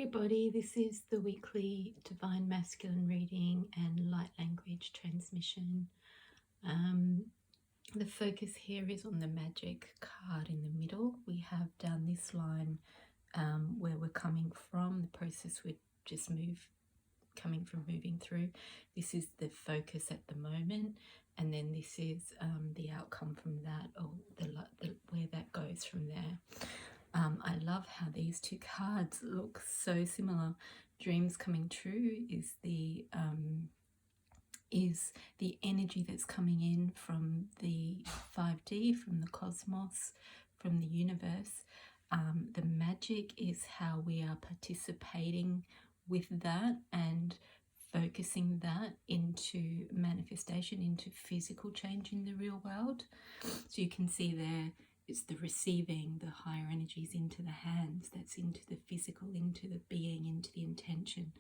everybody, this is the weekly Divine Masculine reading and light language transmission. The focus here is on the magic card in the middle. We have down this line where we're coming from, the process we just coming from moving through. This is the focus at the moment, and then this is the outcome from that, or the where that goes from there. I love how these two cards look so similar. Dreams coming true is the energy that's coming in from the 5D, from the cosmos, from the universe. The magic is how we are participating with that and focusing that into manifestation, into physical change in the real world. So you can see there, it's the receiving the higher energies into the hands, that's into the physical, into the being, into the intention.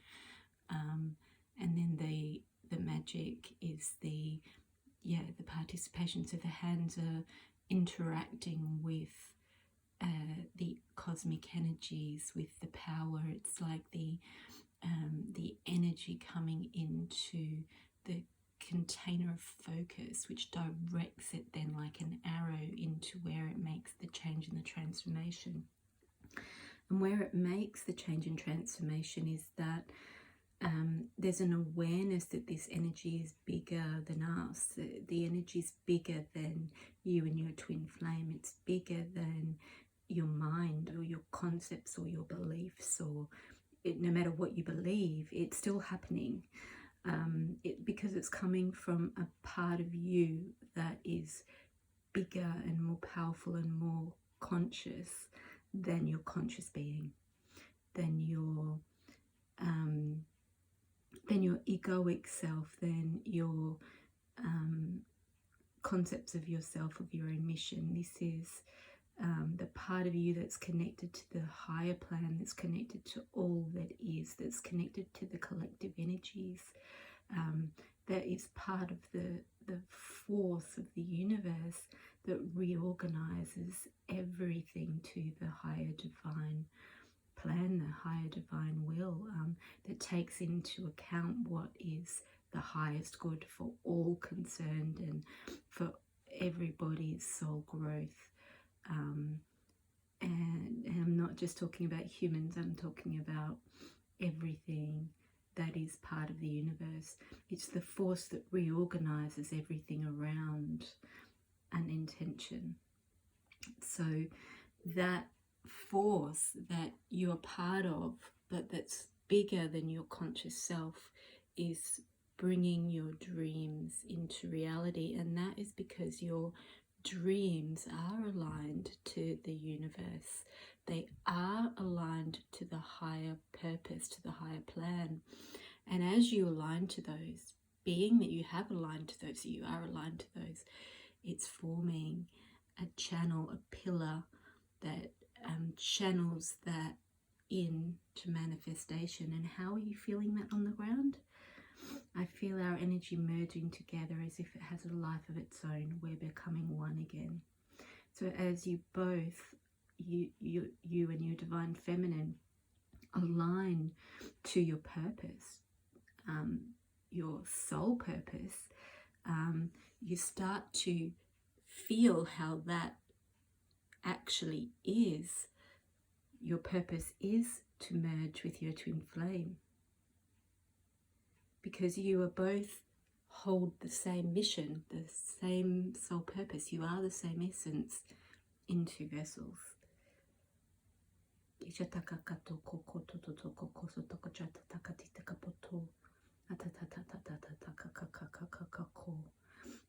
And then the magic is the participation. So the hands are interacting with the cosmic energies, with the power. It's like the energy coming into the container of focus, which directs it then like an arrow into where it makes the change and the transformation. And where it makes the change and transformation is that there's an awareness that this energy is bigger than us. The energy is bigger than you and your twin flame. It's bigger than your mind or your concepts or your beliefs, or no matter what you believe, it's still happening. Because it's coming from a part of you that is bigger and more powerful and more conscious than your conscious being, than your egoic self, than your concepts of yourself, of your own mission. This is the part of you that's connected to the higher plan, that's connected to all that is, that's connected to the collective energies, that is part of the force of the universe that reorganizes everything to the higher divine plan, the higher divine will, that takes into account what is the highest good for all concerned and for everybody's soul growth. And I'm not just talking about humans, I'm talking about everything that is part of the universe. It's the force that reorganizes everything around an intention. So that force that you're part of, but that's bigger than your conscious self, is bringing your dreams into reality. And that is because your dreams are aligned to the universe. They are aligned to the higher purpose, to the higher plan. And as you align to those, being that you have aligned to those, you are aligned to those, it's forming a channel, a pillar that channels that into manifestation. And how are you feeling that on the ground? I feel our energy merging together as if it has a life of its own. We're becoming one again. So as you both, you and your divine feminine, align to your purpose, your soul purpose, you start to feel how that actually is. Your purpose is to merge with your twin flame, because you are both hold the same mission, the same soul purpose. You are the same essence in two vessels.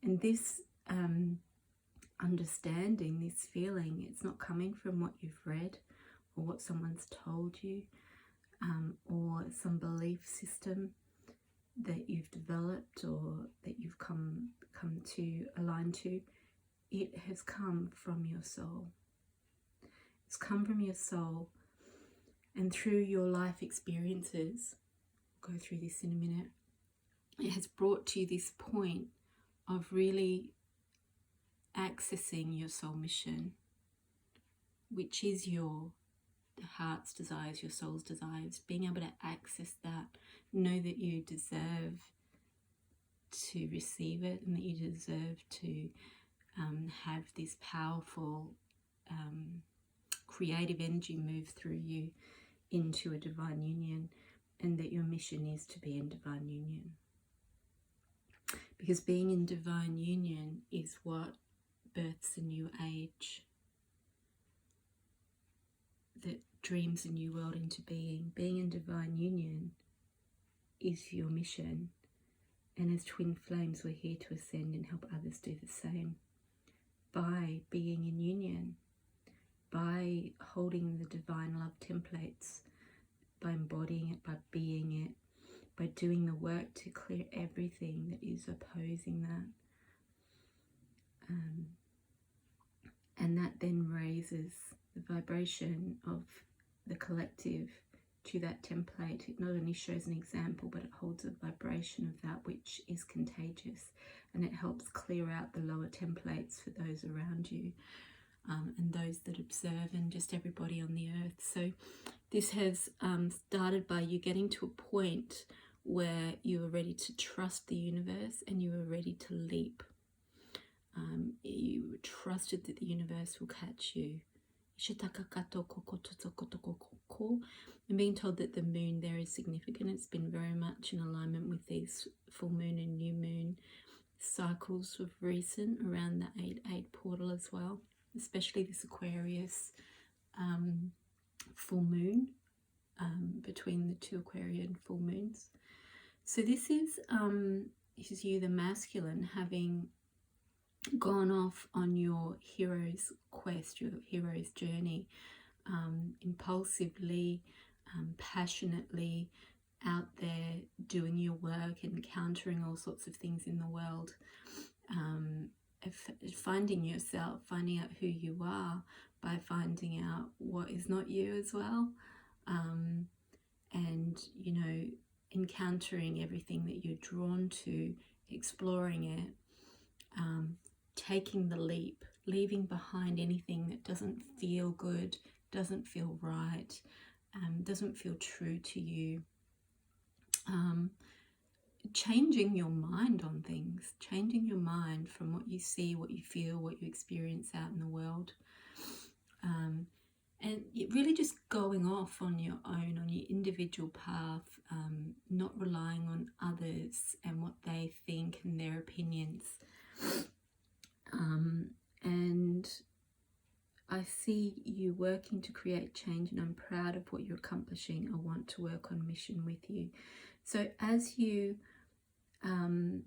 And this understanding, this feeling, it's not coming from what you've read or what someone's told you, or some belief system that you've developed or that you've come to align to. It has come from your soul. It's come from your soul, and through your life experiences, I'll go through this in a minute, it has brought to you this point of really accessing your soul mission, which is your heart's desires, your soul's desires, being able to access that, know that you deserve to receive it and that you deserve to have this powerful creative energy move through you into a divine union, and that your mission is to be in divine union. Because being in divine union is what births a new age, that dreams a new world into being. Being in divine union is your mission. And as twin flames, we're here to ascend and help others do the same. By being in union, by holding the divine love templates, by embodying it, by being it, by doing the work to clear everything that is opposing that. And that then raises the vibration of the collective to that template. It not only shows an example, but it holds a vibration of that which is contagious, and it helps clear out the lower templates for those around you, and those that observe, and just everybody on the earth. So this has started by you getting to a point where you are ready to trust the universe and you are ready to leap. You trusted that the universe will catch you. And being told that the moon there is significant. It's been very much in alignment with these full moon and new moon cycles of recent, around the 8-8 portal as well, especially this Aquarius full moon, between the two Aquarian full moons. So this is you, the masculine, having gone off on your hero's quest, your hero's journey, impulsively, passionately out there doing your work, encountering all sorts of things in the world, finding yourself, finding out who you are by finding out what is not you as well, and encountering everything that you're drawn to, exploring it, taking the leap, leaving behind anything that doesn't feel good, doesn't feel right, doesn't feel true to you. Changing your mind on things, changing your mind from what you see, what you feel, what you experience out in the world. And really just going off on your own, on your individual path, not relying on others and what they think and their opinions. And I see you working to create change, and I'm proud of what you're accomplishing. I want to work on mission with you. So as you and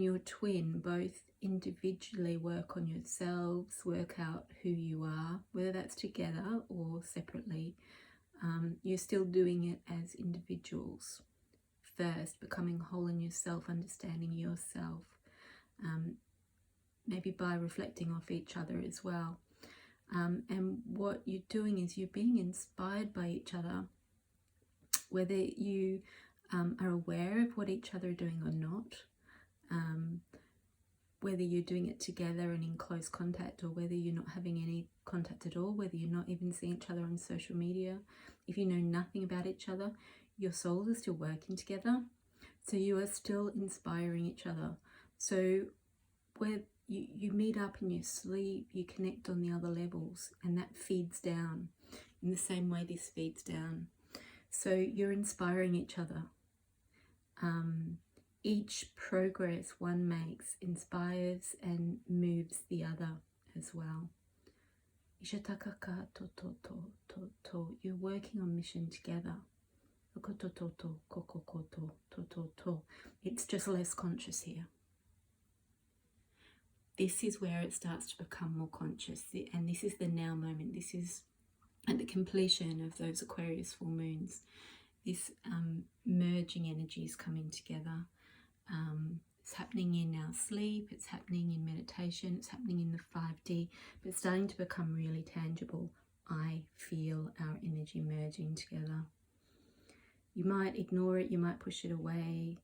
your twin both individually work on yourselves, work out who you are, whether that's together or separately, you're still doing it as individuals first, becoming whole in yourself, understanding yourself, maybe by reflecting off each other as well. And what you're doing is you're being inspired by each other, whether you are aware of what each other are doing or not, whether you're doing it together and in close contact, or whether you're not having any contact at all, whether you're not even seeing each other on social media. If you know nothing about each other, your souls are still working together, so you are still inspiring each other. So where you meet up in your sleep, you connect on the other levels, and that feeds down in the same way this feeds down. So you're inspiring each other. Each progress one makes inspires and moves the other as well. You're working on mission together. It's just less conscious here. This is where it starts to become more conscious, and this is the now moment. This is at the completion of those Aquarius full moons. This merging energies coming together. It's happening in our sleep, it's happening in meditation, it's happening in the 5D, but it's starting to become really tangible. I feel our energy merging together. You might ignore it, you might push it away,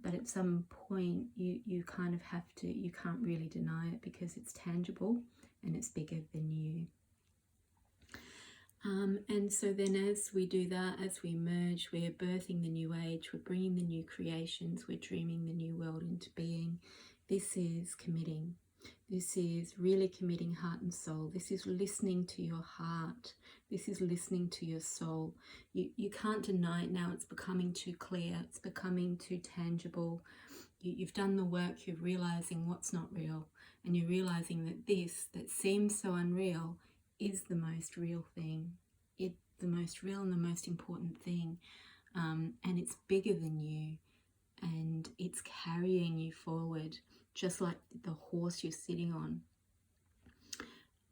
but at some point you kind of have to, you can't really deny it because it's tangible and it's bigger than you. And so then as we do that, as we merge, we're birthing the new age, we're bringing the new creations, we're dreaming the new world into being. This is committing. This is really committing heart and soul. This is listening to your heart. This is listening to your soul. You can't deny it now. It's becoming too clear. It's becoming too tangible. You've done the work. You're realizing what's not real. And you're realizing that this that seems so unreal is the most real thing. It's the most real and the most important thing. And it's bigger than you. And it's carrying you forward, just like the horse you're sitting on.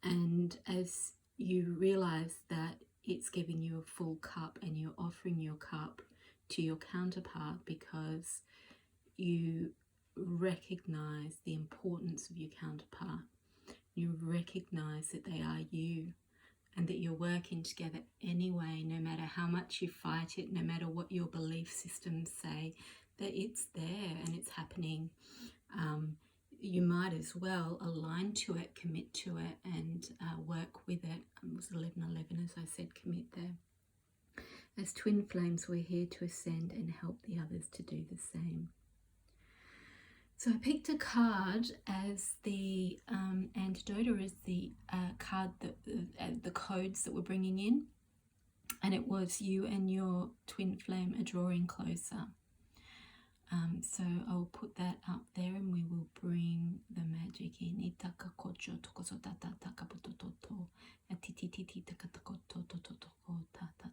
And as you realize that it's giving you a full cup and you're offering your cup to your counterpart because you recognize the importance of your counterpart. You recognize that they are you and that you're working together anyway, no matter how much you fight it, no matter what your belief systems say, that it's there and it's happening. You might as well align to it, commit to it, and work with it. It was 11:11, as I said, commit there. As twin flames, we're here to ascend and help the others to do the same. So I picked a card as the antidote, or as the card that the codes that we're bringing in, and it was you and your twin flame are drawing closer. So I'll put that up there and we will bring the magic in. Itaka kocho tokoso tata taka pototo. Atititi takatakoto tototo tata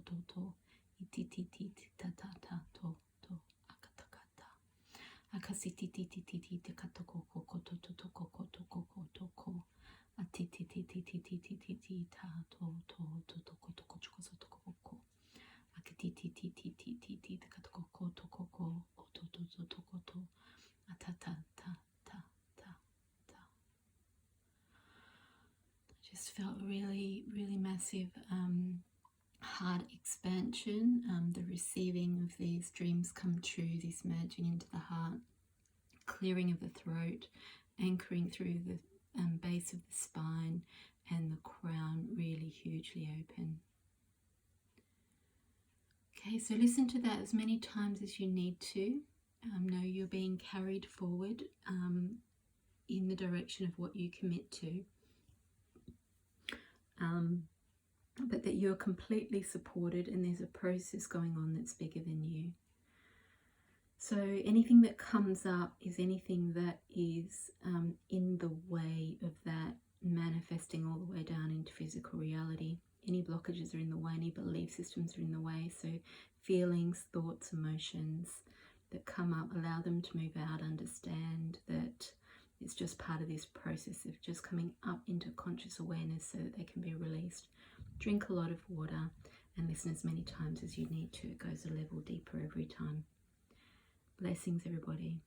toto. Itititi tata to akatakata. Akasititi takatoko koto toko toko. Atititi ta to toko chokoso toko. Akititi takatoko toko. Just felt really massive heart expansion, the receiving of these dreams come true, this merging into the heart, clearing of the throat, anchoring through the base of the spine, and the crown really hugely open. Okay, so listen to that as many times as you need to. Know you're being carried forward in the direction of what you commit to. But that you're completely supported and there's a process going on that's bigger than you. So anything that comes up is anything that is in the way of that manifesting all the way down into physical reality. Any blockages are in the way, any belief systems are in the way. So feelings, thoughts, emotions that come up, allow them to move out. Understand that it's just part of this process of just coming up into conscious awareness so that they can be released. Drink a lot of water and listen as many times as you need to. It goes a level deeper every time. Blessings, everybody.